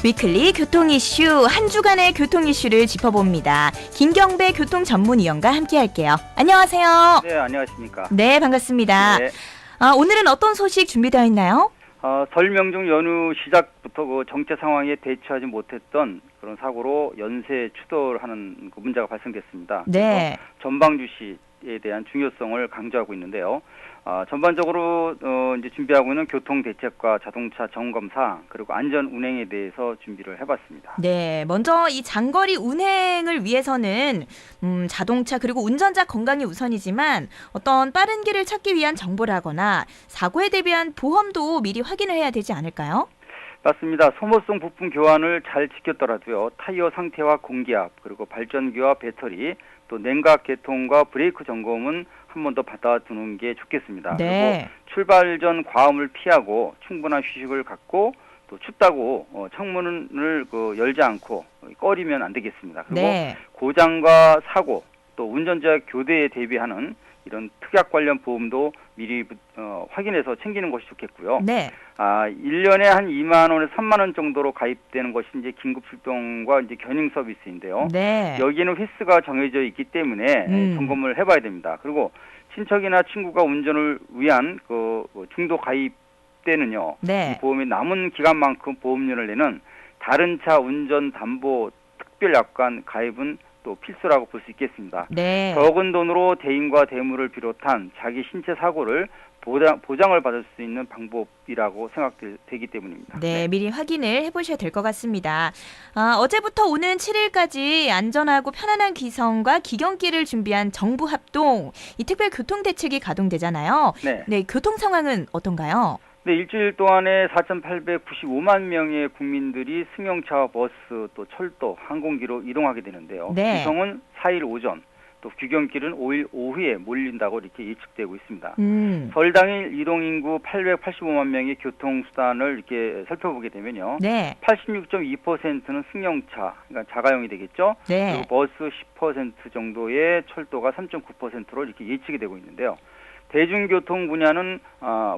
위클리 교통 이슈, 한 주간의 교통 이슈를 짚어봅니다. 김경배 교통전문위원과 함께할게요. 안녕하세요. 네, 안녕하십니까. 네, 반갑습니다. 네. 오늘은 어떤 소식 준비되어 있나요? 설 명중 연휴 시작부터 그 정체 상황에 대처하지 못했던 그런 사고로 연쇄 추돌하는 그 문제가 발생됐습니다. 네. 전방주 시에 대한 중요성을 강조하고 있는데요. 전반적으로 이제 준비하고 있는 교통 대책과 자동차 점검사 그리고 안전 운행에 대해서 준비를 해봤습니다. 네, 먼저 이 장거리 운행을 위해서는 자동차 그리고 운전자 건강이 우선이지만 어떤 빠른 길을 찾기 위한 정보라거나 사고에 대비한 보험도 미리 확인을 해야 되지 않을까요? 맞습니다. 소모성 부품 교환을 잘 지켰더라도요. 타이어 상태와 공기압 그리고 발전기와 배터리 또 냉각 개통과 브레이크 점검은 한 번 더 받아두는 게 좋겠습니다. 네. 그리고 출발 전 과음을 피하고 충분한 휴식을 갖고 또 춥다고 창문을 열지 않고 꺼리면 안 되겠습니다. 그리고 네. 고장과 사고 또 운전자 교대에 대비하는 이런 특약 관련 보험도 미리 확인해서 챙기는 것이 좋겠고요. 네. 1년에 한 2만 원에서 3만 원 정도로 가입되는 것이 이제 긴급 출동과 이제 견인 서비스인데요. 네. 여기는 횟수가 정해져 있기 때문에 점검을 해봐야 됩니다. 그리고 친척이나 친구가 운전을 위한 그 중도 가입 때는요. 네. 이 보험이 남은 기간만큼 보험료를 내는 다른 차 운전 담보 특별 약관 가입은 또 필수라고 볼 수 있겠습니다. 네. 적은 돈으로 대인과 대물을 비롯한 자기 신체 사고를 보장을 받을 수 있는 방법이라고 생각되기 때문입니다. 네, 미리 확인을 해보셔야 될 것 같습니다. 어제부터 오는 7일까지 안전하고 편안한 기성과 기경길을 준비한 정부 합동, 이 특별 교통대책이 가동되잖아요. 네. 네, 교통 상황은 어떤가요? 네, 일주일 동안에 4,895만 명의 국민들이 승용차와 버스, 또 철도, 항공기로 이동하게 되는데요. 네. 기성은 4일 오전, 또 귀경길은 5일 오후에 몰린다고 이렇게 예측되고 있습니다. 설 당일 이동인구 885만 명의 교통수단을 이렇게 살펴보게 되면요. 네. 86.2%는 승용차, 그러니까 자가용이 되겠죠. 네. 그리고 버스 10% 정도의 철도가 3.9%로 이렇게 예측이 되고 있는데요. 대중교통 분야는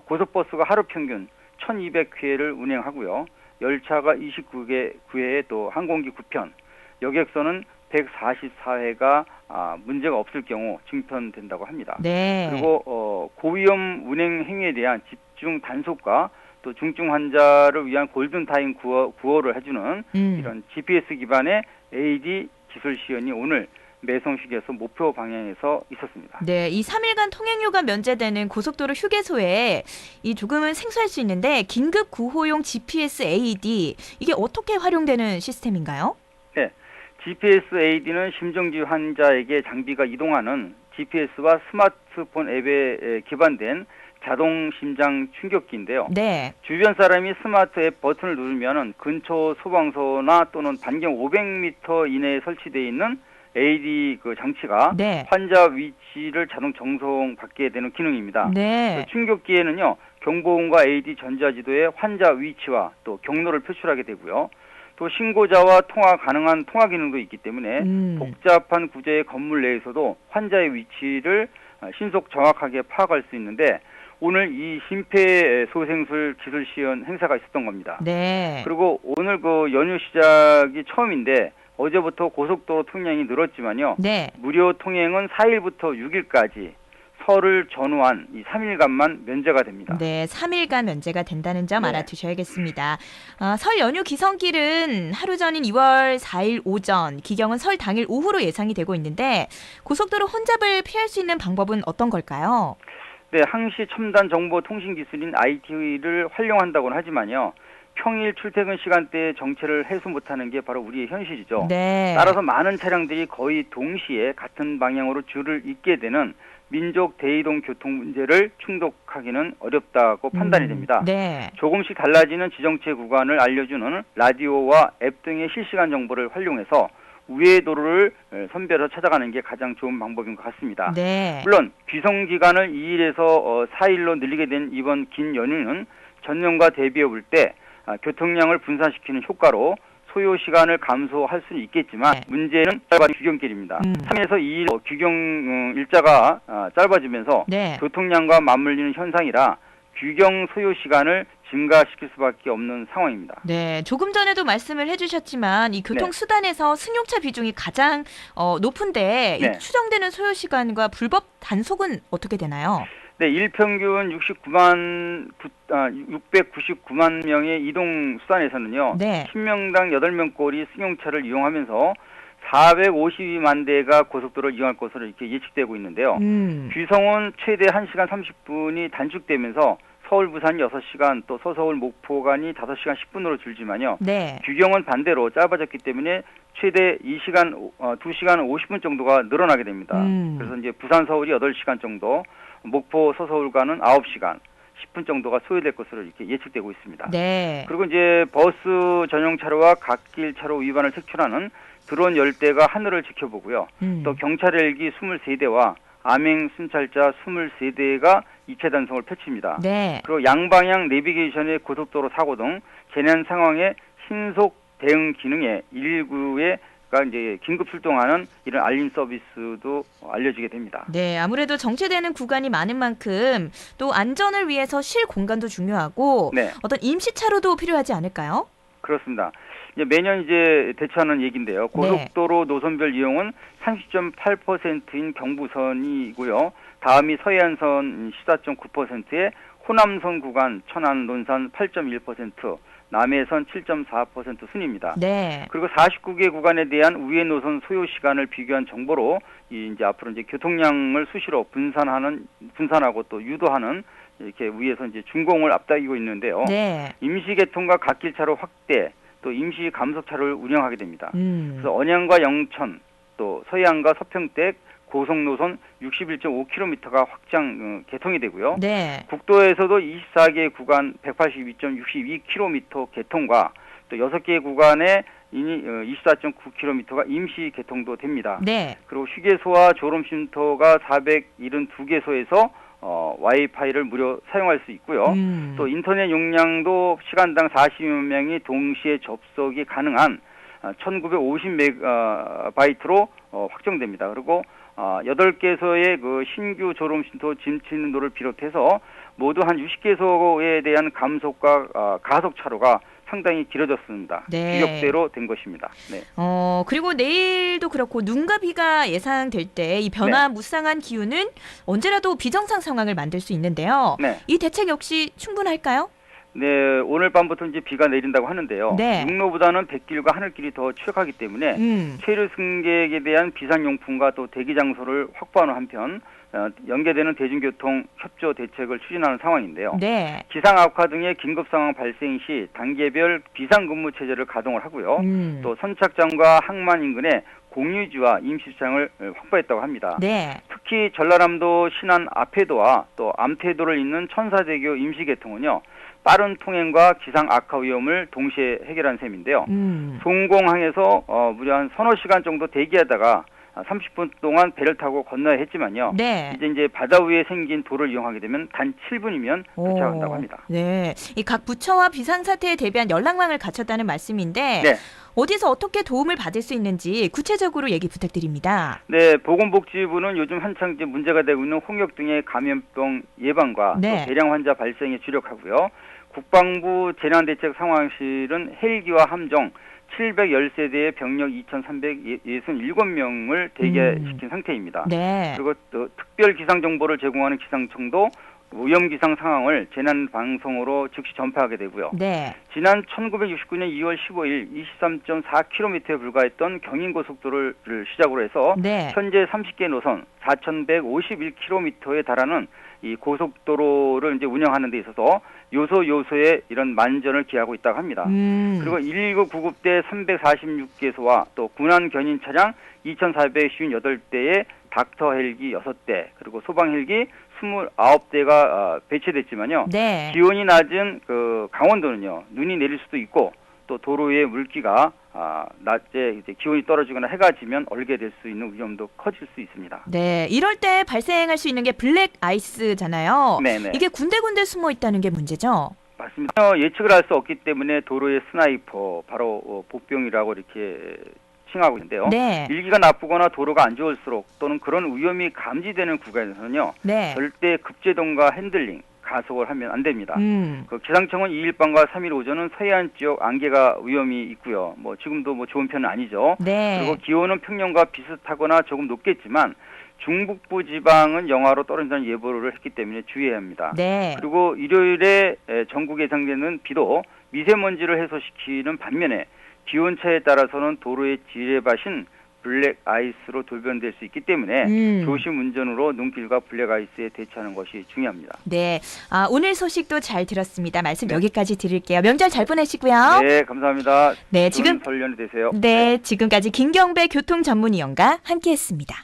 고속버스가 하루 평균 1,200회를 운행하고요. 열차가 29회에 또 항공기 9편, 여객선은 144회가 문제가 없을 경우 증편된다고 합니다. 네. 그리고 고위험 운행 행위에 대한 집중 단속과 또 중증 환자를 위한 골든타임 구호를 해주는 이런 GPS 기반의 AD 기술 시연이 오늘 매성시에서 목표 방향에서 있었습니다. 네, 이 3일간 통행료가 면제되는 고속도로 휴게소에 이 조금은 생소할 수 있는데 긴급 구호용 GPS AD 이게 어떻게 활용되는 시스템인가요? 네, GPS AD는 심정지 환자에게 장비가 이동하는 GPS와 스마트폰 앱에 기반된 자동 심장 충격기인데요. 네. 주변 사람이 스마트 앱 버튼을 누르면 근처 소방서나 또는 반경 500m 이내에 설치되어 있는 AD 그 장치가 네. 환자 위치를 자동 정송받게 되는 기능입니다. 네. 충격기에는요, 경보음과 AD 전자지도에 환자 위치와 또 경로를 표출하게 되고요. 또 신고자와 통화 가능한 통화 기능도 있기 때문에 복잡한 구조의 건물 내에서도 환자의 위치를 신속 정확하게 파악할 수 있는데 오늘 이 심폐소생술 기술 시연 행사가 있었던 겁니다. 네. 그리고 오늘 그 연휴 시작이 처음인데 어제부터 고속도로 통행이 늘었지만요. 네. 무료 통행은 4일부터 6일까지 설을 전후한 이 3일간만 면제가 됩니다. 네, 3일간 면제가 된다는 점 네. 알아두셔야겠습니다. 설 연휴 기성길은 하루 전인 2월 4일 오전, 기경은 설 당일 오후로 예상이 되고 있는데 고속도로 혼잡을 피할 수 있는 방법은 어떤 걸까요? 네, 항시 첨단 정보 통신 기술인 IT를 활용한다고는 하지만요. 평일 출퇴근 시간대에 정체를 해소 못하는 게 바로 우리의 현실이죠. 네. 따라서 많은 차량들이 거의 동시에 같은 방향으로 줄을 잇게 되는 민족 대이동 교통 문제를 충족하기는 어렵다고 판단이 됩니다. 네. 조금씩 달라지는 지정체 구간을 알려주는 라디오와 앱 등의 실시간 정보를 활용해서 우회 도로를 선별해서 찾아가는 게 가장 좋은 방법인 것 같습니다. 네. 물론 귀성 기간을 2일에서 4일로 늘리게 된 이번 긴 연휴는 전년과 대비해 볼 때 교통량을 분산시키는 효과로 소요 시간을 감소할 수는 있겠지만 문제는 짧아진 귀경길입니다. 3에서 2일 귀경 일자가 짧아지면서 네. 교통량과 맞물리는 현상이라 규경 소요 시간을 증가시킬 수밖에 없는 상황입니다. 네, 조금 전에도 말씀을 해주셨지만 이 교통수단에서 승용차 비중이 가장 높은데 네. 이 추정되는 소요 시간과 불법 단속은 어떻게 되나요? 네, 일평균 699만 명의 이동 수단에서는요. 네. 10명당 8명꼴이 승용차를 이용하면서 452만 대가 고속도로를 이용할 것으로 이렇게 예측되고 있는데요. 규성은 최대 1시간 30분이 단축되면서 서울 부산 6시간 또 서서울 목포 간이 5시간 10분으로 줄지만요. 네. 규경은 반대로 짧아졌기 때문에 최대 2시간 50분 정도가 늘어나게 됩니다. 그래서 이제 부산 서울이 8시간 정도, 목포 서서울 간은 9시간 10분 정도가 소요될 것으로 이렇게 예측되고 있습니다. 네. 그리고 이제 버스 전용 차로와 갓길 차로 위반을 색출하는 드론 10대가 하늘을 지켜보고요. 또 경찰 헬기 23대와 암행 순찰자 23대가 이체 단속을 펼칩니다. 네. 그리고 양방향 내비게이션의 고속도로 사고 등 재난 상황에 신속 대응 기능에 119에 이제 긴급 출동하는 이런 알림 서비스도 알려지게 됩니다. 네, 아무래도 정체되는 구간이 많은 만큼 또 안전을 위해서 실 공간도 중요하고 네. 어떤 임시 차로도 필요하지 않을까요? 그렇습니다. 이제 매년 이제 대처하는 얘기인데요. 고속도로 노선별 이용은 30.8%인 경부선이고요. 다음이 서해안선 14.9%에 호남선 구간 천안, 논산 8.1%, 남해선 7.4% 순입니다. 네. 그리고 49개 구간에 대한 우회 노선 소요 시간을 비교한 정보로 이제 앞으로 이제 교통량을 수시로 분산하고 또 유도하는 이렇게 위에서 이제 준공을 앞당기고 있는데요. 네. 임시 개통과 갓길 차로 확대, 또 임시 감속 차로를 운영하게 됩니다. 그래서 언양과 영천, 또 서해안과 서평택 고속노선 61.5km가 확장 개통이 되고요. 네. 국도에서도 24개 구간 182.62km 개통과 또 6개 구간에 24.9km가 임시 개통도 됩니다. 네. 그리고 휴게소와 졸음쉼터가 472개소에서 와이파이를 무료 사용할 수 있고요. 또 인터넷 용량도 시간당 40여 명이 동시에 접속이 가능한 1950메가바이트로 확정됩니다. 그리고 8개소의 그 신규 졸음쉼터 짐치는도를 비롯해서 모두 한 60개소에 대한 감속과 가속 차로가 상당히 길어졌습니다. 네. 규격대로 된 것입니다. 네. 그리고 내일도 그렇고 눈과 비가 예상될 때 이 변화무쌍한 기후는 언제라도 비정상 상황을 만들 수 있는데요. 네. 이 대책 역시 충분할까요? 네, 오늘 밤부터 이제 비가 내린다고 하는데요. 네. 육로보다는 백길과 하늘길이 더 취약하기 때문에 체류 승객에 대한 비상용품과 또 대기 장소를 확보하는 한편 연계되는 대중교통 협조 대책을 추진하는 상황인데요. 네. 기상 악화 등의 긴급 상황 발생 시 단계별 비상근무 체제를 가동을 하고요. 또 선착장과 항만 인근에 공유지와 임시주차장을 확보했다고 합니다. 네. 특히 전라남도 신안 앞해도와 또 암태도를 잇는 천사대교 임시개통은요. 빠른 통행과 기상 악화 위험을 동시에 해결한 셈인데요. 송공항에서 무려 한 서너 시간 정도 대기하다가 30분 동안 배를 타고 건너야 했지만요. 네. 이제 바다 위에 생긴 도를 이용하게 되면 단 7분이면 도착한다고 합니다. 네. 이 각 부처와 비상사태에 대비한 연락망을 갖췄다는 말씀인데 네. 어디서 어떻게 도움을 받을 수 있는지 구체적으로 얘기 부탁드립니다. 네, 보건복지부는 요즘 한창 이제 문제가 되고 있는 홍역 등의 감염병 예방과 또 대량 환자 발생에 주력하고요. 국방부 재난대책상황실은 헬기와 함정 710세대의 병력 2,367명을 대기시킨 상태입니다. 네. 그리고 또 특별 기상 정보를 제공하는 기상청도 위험 기상 상황을 재난 방송으로 즉시 전파하게 되고요. 네. 지난 1969년 2월 15일 23.4km에 불과했던 경인고속도로를 시작으로 해서 현재 30개 노선 4,151km에 달하는 이 고속도로를 이제 운영하는 데 있어서 요소에 이런 만전을 기하고 있다고 합니다. 그리고 119 구급대 346개소와 또 군안 견인 차량 2,458대에 닥터 헬기 6대 그리고 소방 헬기 29대가 배치됐지만요. 네. 기온이 낮은 그 강원도는요. 눈이 내릴 수도 있고 또 도로 위에 물기가 낮에 이제 기온이 떨어지거나 해가 지면 얼게 될 수 있는 위험도 커질 수 있습니다. 네, 이럴 때 발생할 수 있는 게 블랙 아이스잖아요. 네네. 이게 군데군데 숨어 있다는 게 문제죠. 맞습니다. 예측을 할 수 없기 때문에 도로의 스나이퍼, 바로 복병이라고 이렇게 칭하고 있는데요. 네. 일기가 나쁘거나 도로가 안 좋을수록 또는 그런 위험이 감지되는 구간에서는요. 네. 절대 급제동과 핸들링, 가속을 하면 안 됩니다. 음. 기상청은 2일 밤과 3일 오전은 서해안 지역 안개가 위험이 있고요. 지금도 좋은 편은 아니죠. 네. 그리고 기온은 평년과 비슷하거나 조금 높겠지만 중북부 지방은 영하로 떨어진다는 예보를 했기 때문에 주의해야 합니다. 네. 그리고 일요일에 전국에 예상되는 비도 미세먼지를 해소시키는 반면에 기온차에 따라서는 도로의 지뢰밭인 블랙 아이스로 돌변될 수 있기 때문에 조심 운전으로 눈길과 블랙 아이스에 대처하는 것이 중요합니다. 네. 오늘 소식도 잘 들었습니다. 말씀 여기까지 드릴게요. 명절 잘 보내시고요. 네, 감사합니다. 네, 좋은 설 연휴 되세요. 네, 지금까지 김경배 교통전문위원과 함께했습니다.